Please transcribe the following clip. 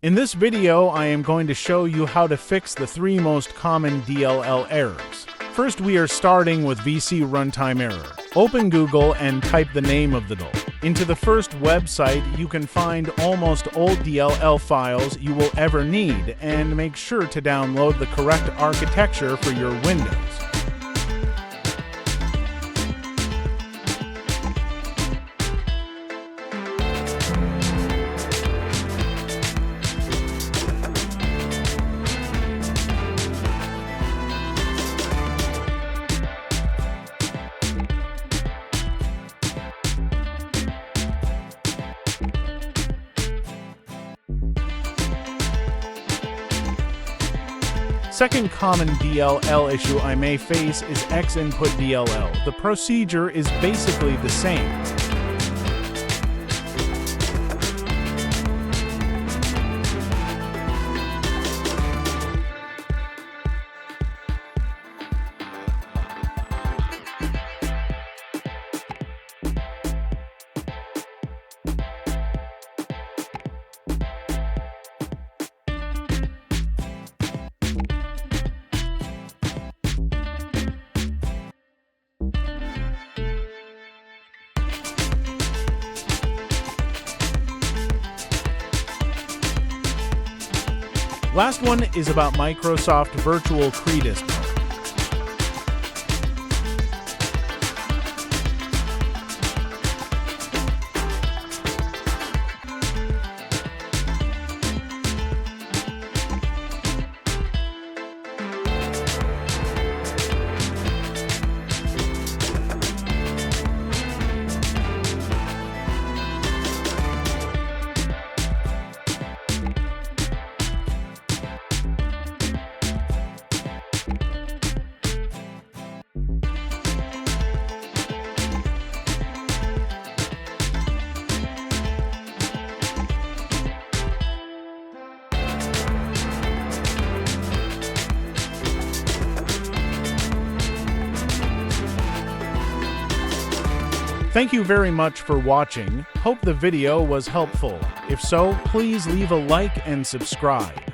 In this video, I am going to show you how to fix the 3 most common DLL errors. First, we are starting with VC runtime error. Open Google and type the name of the DLL. Into the first website, you can find almost all DLL files you will ever need, and make sure to download the correct architecture for your Windows. Second common DLL issue I may face is XINPUT.dll. The procedure is basically the same. Last one is about Microsoft Virtual Credit. Thank you very much for watching. Hope the video was helpful. If so, please leave a like and subscribe.